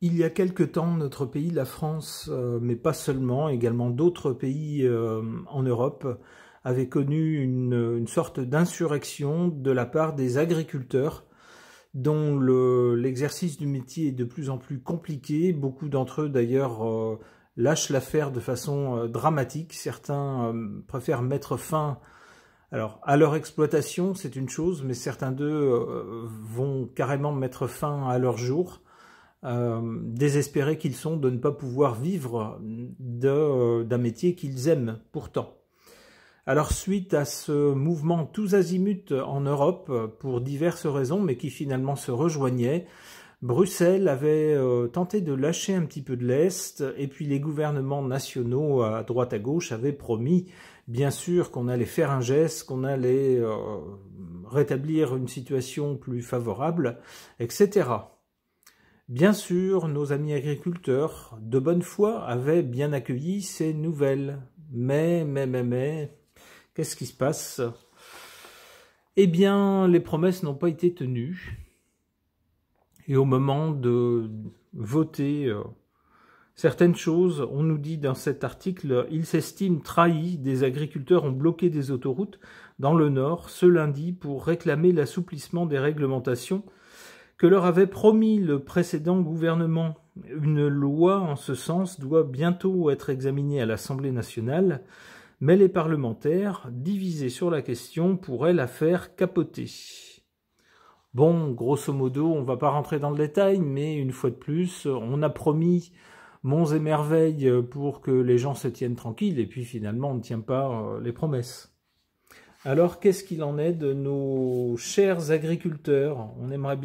Il y a quelque temps, notre pays, la France, mais pas seulement, également d'autres pays en Europe, avaient connu une sorte d'insurrection de la part des agriculteurs, dont l'exercice du métier est de plus en plus compliqué. Beaucoup d'entre eux, d'ailleurs, lâchent l'affaire de façon dramatique. Certains préfèrent mettre fin à leur exploitation, c'est une chose, mais certains d'eux vont carrément mettre fin à leur jour. Désespérés qu'ils sont de ne pas pouvoir vivre d'un métier qu'ils aiment pourtant. Alors suite à ce mouvement tous azimuts en Europe, pour diverses raisons, mais qui finalement se rejoignaient, Bruxelles avait tenté de lâcher un petit peu de lest, et puis les gouvernements nationaux à droite à gauche avaient promis, bien sûr, qu'on allait faire un geste, qu'on allait rétablir une situation plus favorable, etc. Bien sûr, nos amis agriculteurs, de bonne foi, avaient bien accueilli ces nouvelles. Mais, qu'est-ce qui se passe? Eh bien, les promesses n'ont pas été tenues. Et au moment de voter certaines choses, on nous dit dans cet article, ils s'estiment trahis, des agriculteurs ont bloqué des autoroutes dans le Nord ce lundi pour réclamer l'assouplissement des réglementations que leur avait promis le précédent gouvernement. Une loi en ce sens doit bientôt être examinée à l'Assemblée nationale, mais les parlementaires, divisés sur la question, pourraient la faire capoter. Bon, grosso modo, on ne va pas rentrer dans le détail, mais une fois de plus, on a promis monts et merveilles pour que les gens se tiennent tranquilles, et puis finalement on ne tient pas les promesses. Alors, qu'est-ce qu'il en est de nos chers agriculteurs? On aimerait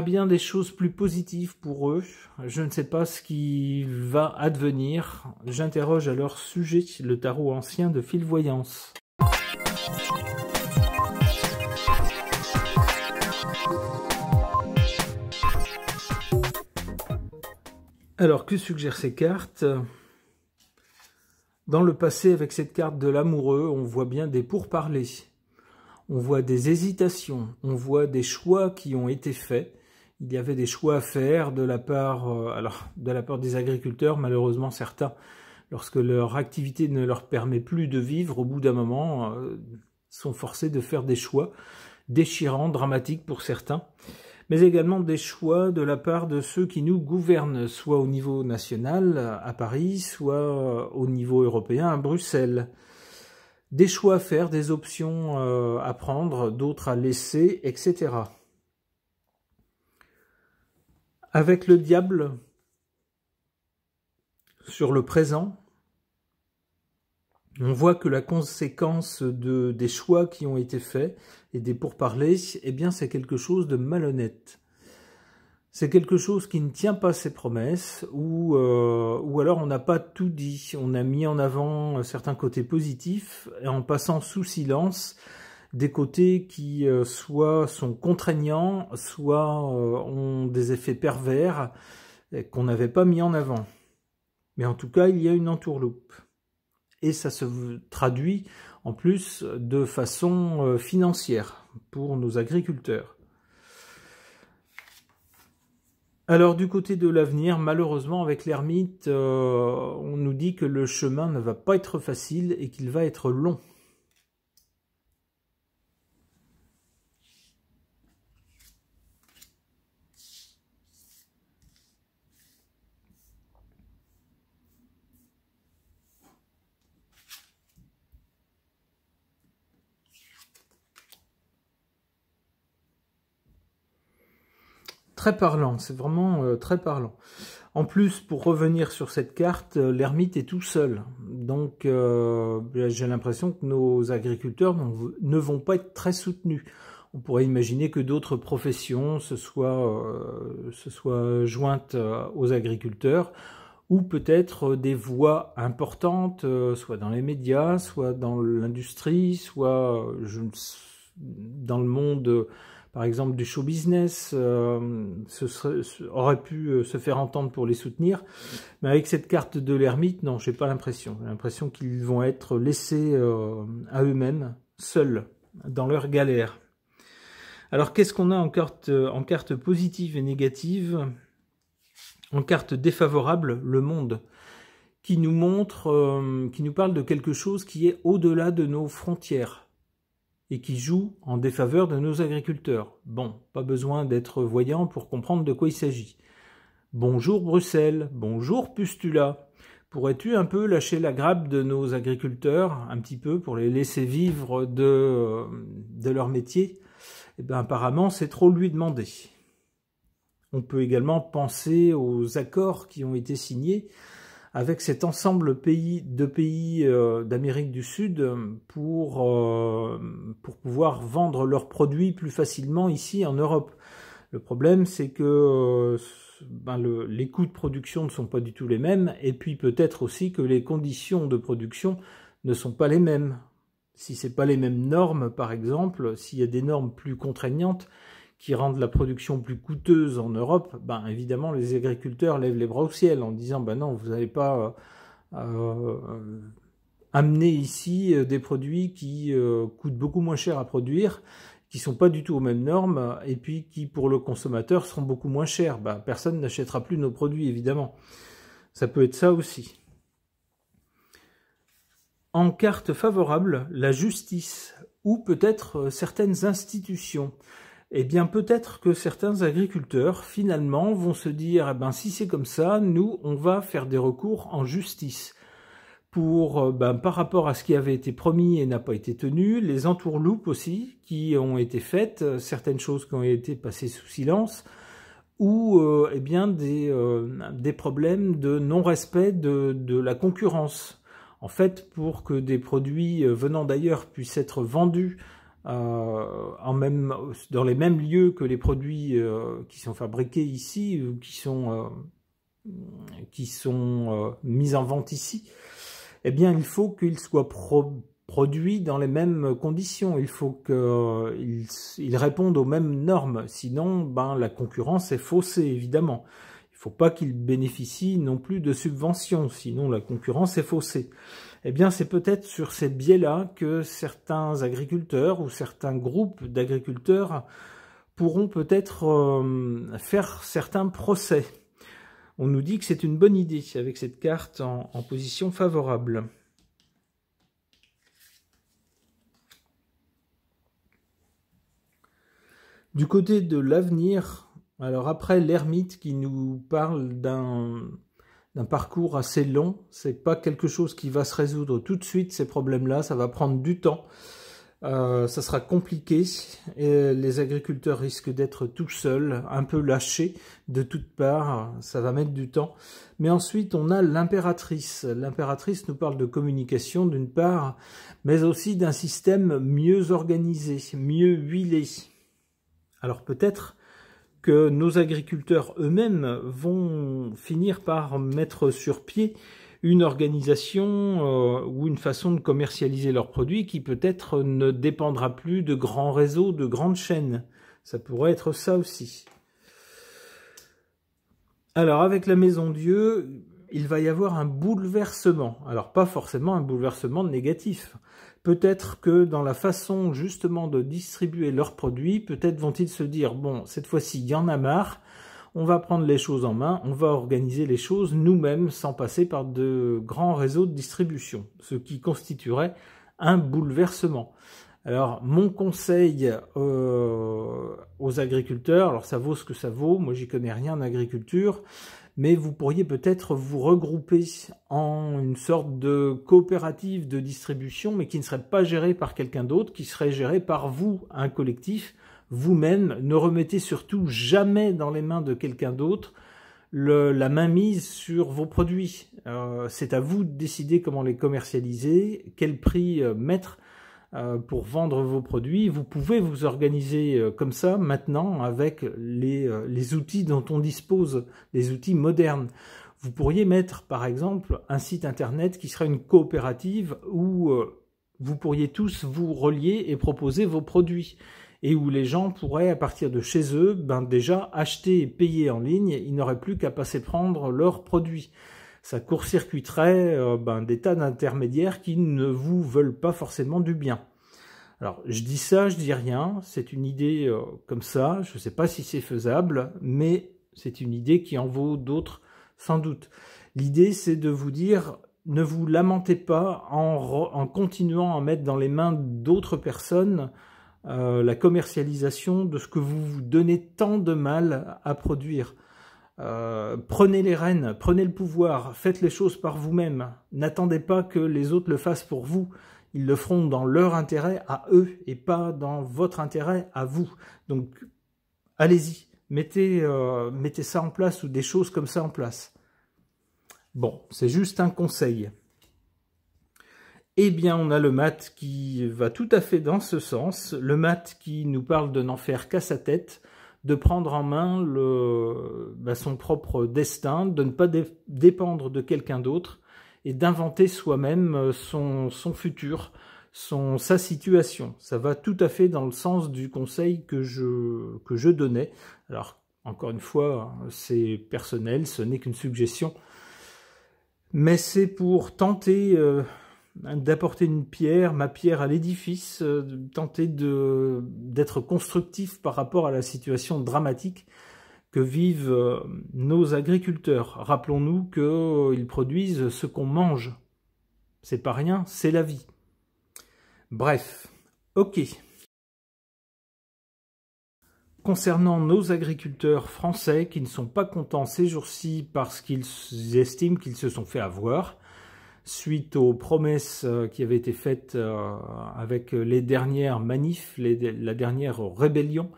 bien des choses plus positives pour eux. Je ne sais pas ce qui va advenir. J'interroge à leur sujet le tarot ancien de Fil-Voyance. Alors, que suggèrent ces cartes ? Dans le passé, avec cette carte de l'amoureux, on voit bien des pourparlers, on voit des hésitations, on voit des choix qui ont été faits. Il y avait des choix à faire de la part des agriculteurs, malheureusement certains, lorsque leur activité ne leur permet plus de vivre, au bout d'un moment, sont forcés de faire des choix déchirants, dramatiques pour certains, mais également des choix de la part de ceux qui nous gouvernent, soit au niveau national, à Paris, soit au niveau européen, à Bruxelles. Des choix à faire, des options à prendre, d'autres à laisser, etc. Avec le diable sur le présent, on voit que la conséquence des choix qui ont été faits et des pourparlers, eh bien, c'est quelque chose de malhonnête. C'est quelque chose qui ne tient pas ses promesses, ou alors on n'a pas tout dit. On a mis en avant certains côtés positifs, et en passant sous silence des côtés qui soit sont contraignants, soit ont des effets pervers qu'on n'avait pas mis en avant. Mais en tout cas, il y a une entourloupe. Et ça se traduit en plus de façon financière pour nos agriculteurs. Alors du côté de l'avenir, malheureusement avec l'ermite, on nous dit que le chemin ne va pas être facile et qu'il va être long. Très parlant, c'est vraiment très parlant. En plus, pour revenir sur cette carte, l'ermite est tout seul. Donc, j'ai l'impression que nos agriculteurs ne vont pas être très soutenus. On pourrait imaginer que d'autres professions se soient jointes aux agriculteurs, ou peut-être des voix importantes, soit dans les médias, soit dans l'industrie, soit dans le monde... Par exemple, du show business aurait pu se faire entendre pour les soutenir. Mais avec cette carte de l'ermite, non, j'ai pas l'impression. J'ai l'impression qu'ils vont être laissés à eux-mêmes, seuls, dans leur galère. Alors, qu'est-ce qu'on a en carte positive et négative? En carte défavorable, le monde, qui nous montre, qui nous parle de quelque chose qui est au-delà de nos frontières et qui joue en défaveur de nos agriculteurs. Bon, pas besoin d'être voyant pour comprendre de quoi il s'agit. Bonjour Bruxelles, bonjour Pustula. Pourrais-tu un peu lâcher la grappe de nos agriculteurs, un petit peu, pour les laisser vivre de leur métier? Eh bien, apparemment, c'est trop lui demander. On peut également penser aux accords qui ont été signés avec cet ensemble de pays d'Amérique du Sud pour pouvoir vendre leurs produits plus facilement ici en Europe. Le problème, c'est que les coûts de production ne sont pas du tout les mêmes, et puis peut-être aussi que les conditions de production ne sont pas les mêmes. Si ce n'est pas les mêmes normes, par exemple, s'il y a des normes plus contraignantes qui rendent la production plus coûteuse en Europe, évidemment les agriculteurs lèvent les bras au ciel en disant non, vous n'allez pas amener ici des produits qui coûtent beaucoup moins cher à produire, qui sont pas du tout aux mêmes normes, et puis qui pour le consommateur seront beaucoup moins chers. Personne n'achètera plus nos produits, évidemment. Ça peut être ça aussi. En carte favorable, la justice, ou peut-être certaines institutions. Eh bien, peut-être que certains agriculteurs, finalement, vont se dire, si c'est comme ça, nous, on va faire des recours en justice. Pour, par rapport à ce qui avait été promis et n'a pas été tenu, les entourloupes aussi, qui ont été faites, certaines choses qui ont été passées sous silence, ou des problèmes de non-respect de la concurrence. En fait, pour que des produits venant d'ailleurs puissent être vendus dans les mêmes lieux que les produits qui sont fabriqués ici ou qui sont mis en vente ici, eh bien, il faut qu'ils soient produits dans les mêmes conditions. Il faut qu'ils répondent aux mêmes normes. Sinon, la concurrence est faussée, évidemment. Il ne faut pas qu'ils bénéficient non plus de subventions, sinon la concurrence est faussée. Eh bien, c'est peut-être sur ces biais-là que certains agriculteurs ou certains groupes d'agriculteurs pourront peut-être faire certains procès. On nous dit que c'est une bonne idée avec cette carte en position favorable. Du côté de l'avenir, alors après l'ermite qui nous parle d'un parcours assez long, c'est pas quelque chose qui va se résoudre tout de suite, ces problèmes-là, ça va prendre du temps. Ça sera compliqué et les agriculteurs risquent d'être tout seuls, un peu lâchés de toutes parts, ça va mettre du temps. Mais ensuite, on a l'impératrice. L'impératrice nous parle de communication d'une part, mais aussi d'un système mieux organisé, mieux huilé. Alors peut-être que nos agriculteurs eux-mêmes vont finir par mettre sur pied une organisation ou une façon de commercialiser leurs produits qui peut-être ne dépendra plus de grands réseaux, de grandes chaînes. Ça pourrait être ça aussi. Alors avec la Maison Dieu, il va y avoir un bouleversement. Alors pas forcément un bouleversement négatif. Peut-être que dans la façon justement de distribuer leurs produits, peut-être vont-ils se dire, bon, cette fois-ci, il y en a marre, on va prendre les choses en main, on va organiser les choses nous-mêmes sans passer par de grands réseaux de distribution, ce qui constituerait un bouleversement. Alors, mon conseil aux agriculteurs, alors ça vaut ce que ça vaut, moi j'y connais rien en agriculture, mais vous pourriez peut-être vous regrouper en une sorte de coopérative de distribution, mais qui ne serait pas gérée par quelqu'un d'autre, qui serait gérée par vous, un collectif. Vous-même, ne remettez surtout jamais dans les mains de quelqu'un d'autre la mainmise sur vos produits. C'est à vous de décider comment les commercialiser, quel prix mettre pour vendre vos produits. Vous pouvez vous organiser comme ça maintenant avec les outils dont on dispose, les outils modernes. Vous pourriez mettre par exemple un site internet qui serait une coopérative où vous pourriez tous vous relier et proposer vos produits. Et où les gens pourraient, à partir de chez eux, déjà acheter et payer en ligne, ils n'auraient plus qu'à passer prendre leurs produits. Ça court-circuiterait des tas d'intermédiaires qui ne vous veulent pas forcément du bien. Alors, je dis ça, je dis rien, c'est une idée comme ça, je ne sais pas si c'est faisable, mais c'est une idée qui en vaut d'autres sans doute. L'idée, c'est de vous dire, ne vous lamentez pas en continuant à mettre dans les mains d'autres personnes la commercialisation de ce que vous vous donnez tant de mal à produire. Prenez les rênes, prenez le pouvoir, faites les choses par vous-même. N'attendez pas que les autres le fassent pour vous. Ils le feront dans leur intérêt à eux et pas dans votre intérêt à vous. Donc, allez-y, mettez ça en place ou des choses comme ça en place. Bon, c'est juste un conseil. Eh bien, on a le maths qui va tout à fait dans ce sens. Le maths qui nous parle de n'en faire qu'à sa tête, de prendre en main son propre destin, de ne pas dépendre de quelqu'un d'autre, et d'inventer soi-même son futur, sa situation. Ça va tout à fait dans le sens du conseil que je donnais. Alors, encore une fois, c'est personnel, ce n'est qu'une suggestion, mais c'est pour tenter d'apporter ma pierre à l'édifice, tenter d'être constructif par rapport à la situation dramatique que vivent nos agriculteurs. Rappelons-nous qu'ils produisent ce qu'on mange. C'est pas rien, c'est la vie. Bref, ok. Concernant nos agriculteurs français qui ne sont pas contents ces jours-ci parce qu'ils estiment qu'ils se sont fait avoir, suite aux promesses qui avaient été faites avec les dernières manifs, la dernière rébellion,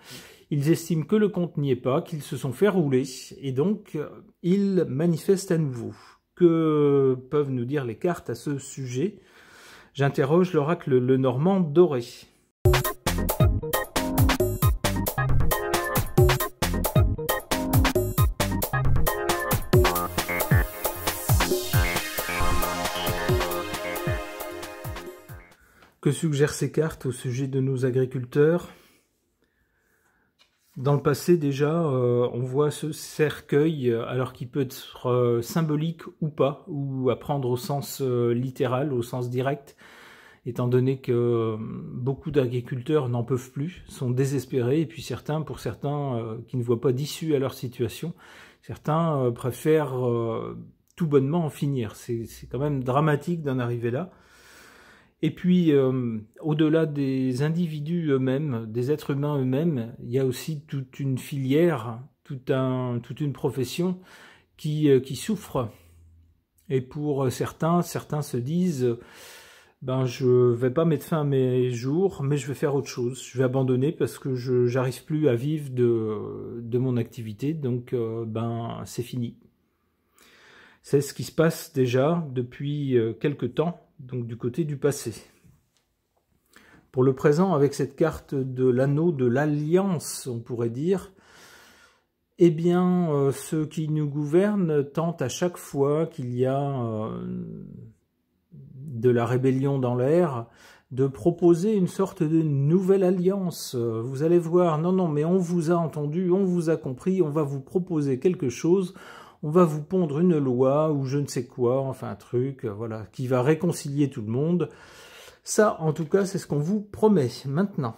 ils estiment que le compte n'y est pas, qu'ils se sont fait rouler, et donc ils manifestent à nouveau. Que peuvent nous dire les cartes à ce sujet? J'interroge l'oracle Lenormand doré. Que suggèrent ces cartes au sujet de nos agriculteurs? Dans le passé, déjà, on voit ce cercueil, alors qu'il peut être symbolique ou pas, ou à prendre au sens littéral, au sens direct, étant donné que beaucoup d'agriculteurs n'en peuvent plus, sont désespérés, et puis pour certains qui ne voient pas d'issue à leur situation, certains préfèrent tout bonnement en finir. C'est quand même dramatique d'en arriver là. Et puis, au-delà des individus eux-mêmes, des êtres humains eux-mêmes, il y a aussi toute une filière, toute une profession qui souffre. Et pour certains se disent, je vais pas mettre fin à mes jours, mais je vais faire autre chose. Je vais abandonner parce que je n'arrive plus à vivre de mon activité, donc c'est fini. C'est ce qui se passe déjà depuis quelque temps, donc du côté du passé. Pour le présent, avec cette carte de l'anneau de l'alliance, on pourrait dire, eh bien, ceux qui nous gouvernent tentent à chaque fois qu'il y a de la rébellion dans l'air, de proposer une sorte de nouvelle alliance. Vous allez voir, non, mais on vous a entendu, on vous a compris, on va vous proposer quelque chose, on va vous pondre une loi ou je ne sais quoi, enfin un truc, voilà, qui va réconcilier tout le monde. Ça, en tout cas, c'est ce qu'on vous promet maintenant.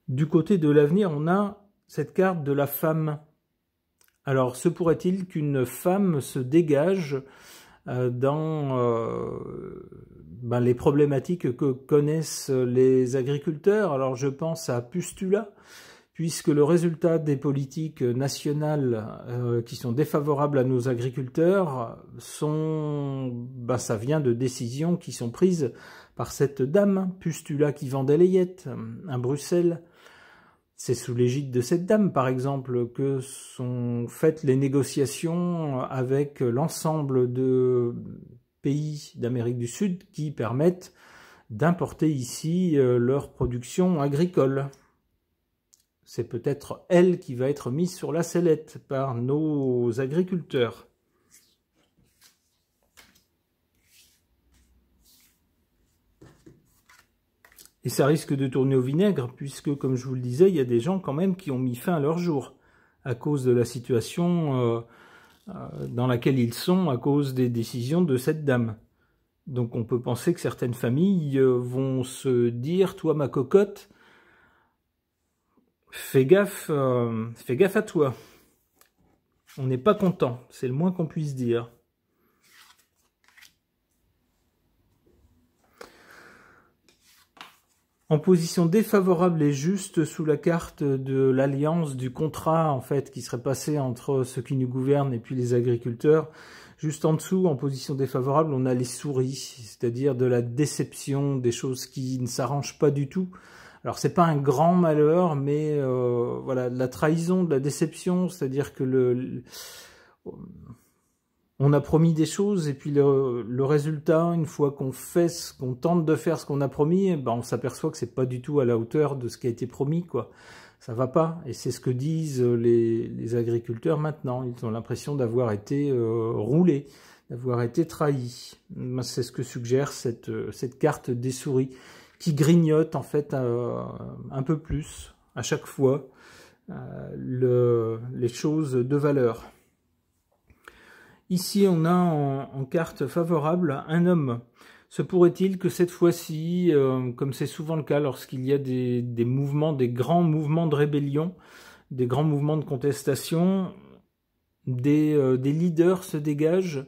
Du côté de l'avenir, on a cette carte de la femme. Alors, se pourrait-il qu'une femme se dégage dans les problématiques que connaissent les agriculteurs? Alors, je pense à Pustula, puisque le résultat des politiques nationales qui sont défavorables à nos agriculteurs ça vient de décisions qui sont prises par cette dame, Pustula, qui vend des layettes à Bruxelles. C'est sous l'égide de cette dame, par exemple, que sont faites les négociations avec l'ensemble de pays d'Amérique du Sud qui permettent d'importer ici leur production agricole. C'est peut-être elle qui va être mise sur la sellette par nos agriculteurs. Et ça risque de tourner au vinaigre, puisque, comme je vous le disais, il y a des gens quand même qui ont mis fin à leur jour, à cause de la situation dans laquelle ils sont, à cause des décisions de cette dame. Donc on peut penser que certaines familles vont se dire, toi ma cocotte, fais gaffe à toi. On n'est pas content, c'est le moins qu'on puisse dire. En position défavorable et juste sous la carte de l'alliance, du contrat en fait qui serait passé entre ceux qui nous gouvernent et puis les agriculteurs. Juste en dessous, en position défavorable, on a les souris, c'est-à-dire de la déception, des choses qui ne s'arrangent pas du tout. Alors c'est pas un grand malheur, mais voilà, de la trahison, de la déception, c'est-à-dire que on a promis des choses et puis le résultat, une fois qu'on tente de faire ce qu'on a promis, eh ben on s'aperçoit que c'est pas du tout à la hauteur de ce qui a été promis, quoi. Ça va pas. Et c'est ce que disent les agriculteurs maintenant. Ils ont l'impression d'avoir été roulés, d'avoir été trahis. C'est ce que suggère cette carte des souris qui grignote en fait un peu plus à chaque fois les choses de valeur. Ici, on a en carte favorable un homme. Se pourrait-il que cette fois-ci, comme c'est souvent le cas lorsqu'il y a des mouvements, des grands mouvements de rébellion, des grands mouvements de contestation, des leaders se dégagent.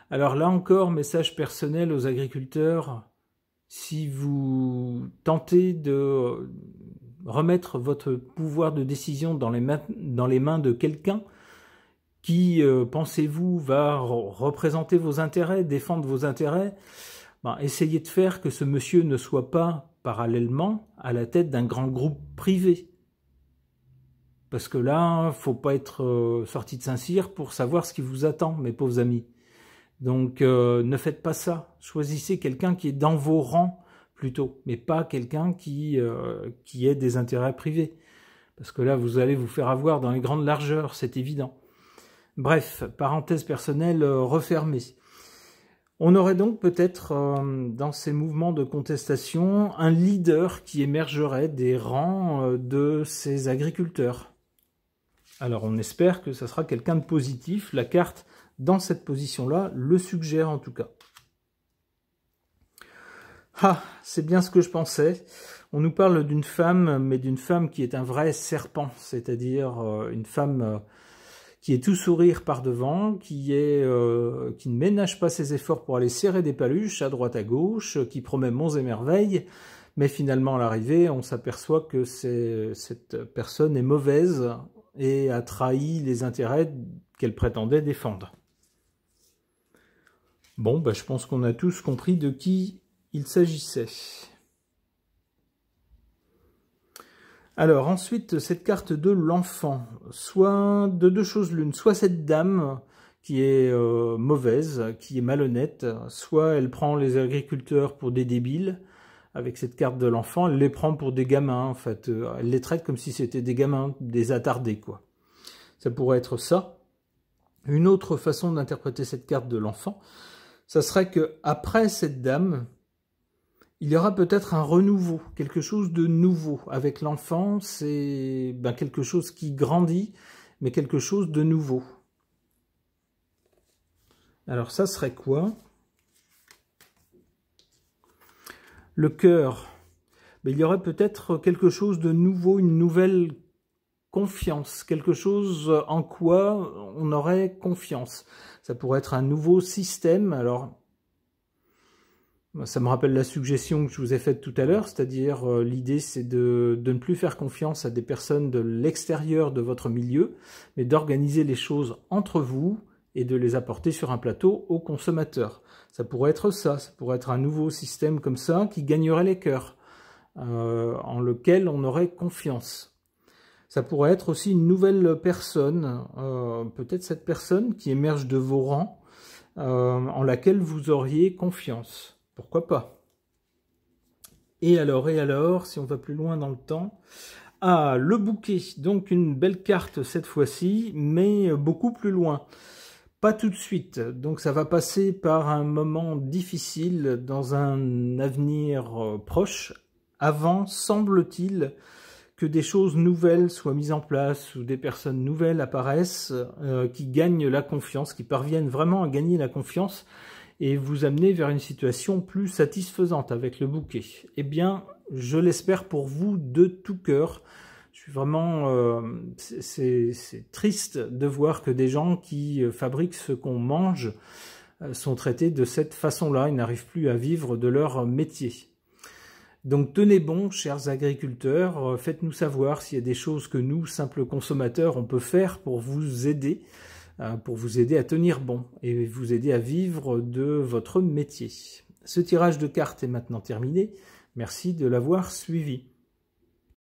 Alors là encore, message personnel aux agriculteurs, si vous tentez de remettre votre pouvoir de décision dans les mains de quelqu'un, qui, pensez-vous, va représenter vos intérêts, défendre vos intérêts, ben, essayez de faire que ce monsieur ne soit pas, parallèlement, à la tête d'un grand groupe privé. Parce que là, faut pas être sorti de Saint-Cyr pour savoir ce qui vous attend, mes pauvres amis. Donc, ne faites pas ça. Choisissez quelqu'un qui est dans vos rangs, plutôt, mais pas quelqu'un qui ait des intérêts privés. Parce que là, vous allez vous faire avoir dans les grandes largeurs, c'est évident. Bref, parenthèse personnelle refermée. On aurait donc peut-être dans ces mouvements de contestation un leader qui émergerait des rangs de ces agriculteurs. Alors on espère que ça sera quelqu'un de positif. La carte dans cette position-là le suggère en tout cas. Ah, c'est bien ce que je pensais. On nous parle d'une femme, mais d'une femme qui est un vrai serpent, c'est-à-dire une femme qui est tout sourire par devant, qui ne ménage pas ses efforts pour aller serrer des paluches à droite à gauche, qui promet monts et merveilles, mais finalement à l'arrivée, on s'aperçoit que cette personne est mauvaise et a trahi les intérêts qu'elle prétendait défendre. Bon, bah, je pense qu'on a tous compris de qui il s'agissait. Alors ensuite, cette carte de l'enfant, soit de deux choses l'une, soit cette dame qui est mauvaise, qui est malhonnête, soit elle prend les agriculteurs pour des débiles, avec cette carte de l'enfant, elle les prend pour des gamins, en fait, elle les traite comme si c'était des gamins, des attardés, quoi. Ça pourrait être ça. Une autre façon d'interpréter cette carte de l'enfant, ça serait que après cette dame, il y aura peut-être un renouveau, quelque chose de nouveau. Avec l'enfant, c'est quelque chose qui grandit, mais quelque chose de nouveau. Alors ça serait quoi? Le cœur. Il y aurait peut-être quelque chose de nouveau, une nouvelle confiance, quelque chose en quoi on aurait confiance. Ça pourrait être un nouveau système, alors... Ça me rappelle la suggestion que je vous ai faite tout à l'heure, c'est-à-dire l'idée c'est de ne plus faire confiance à des personnes de l'extérieur de votre milieu, mais d'organiser les choses entre vous et de les apporter sur un plateau aux consommateurs. Ça pourrait être ça pourrait être un nouveau système comme ça qui gagnerait les cœurs, en lequel on aurait confiance. Ça pourrait être aussi une nouvelle personne, peut-être cette personne qui émerge de vos rangs, en laquelle vous auriez confiance. Pourquoi pas? Et alors, si on va plus loin dans le temps, ah, le bouquet, donc une belle carte cette fois-ci, mais beaucoup plus loin. Pas tout de suite, donc ça va passer par un moment difficile dans un avenir proche, avant, semble-t-il, que des choses nouvelles soient mises en place, ou des personnes nouvelles apparaissent, qui gagnent la confiance, qui parviennent vraiment à gagner la confiance, et vous amener vers une situation plus satisfaisante avec le bouquet. Eh bien, je l'espère pour vous de tout cœur. Je suis vraiment... c'est triste de voir que des gens qui fabriquent ce qu'on mange sont traités de cette façon-là. Ils n'arrivent plus à vivre de leur métier. Donc tenez bon, chers agriculteurs, faites-nous savoir s'il y a des choses que nous, simples consommateurs, on peut faire pour vous aider à tenir bon et vous aider à vivre de votre métier. Ce tirage de cartes est maintenant terminé. Merci de l'avoir suivi.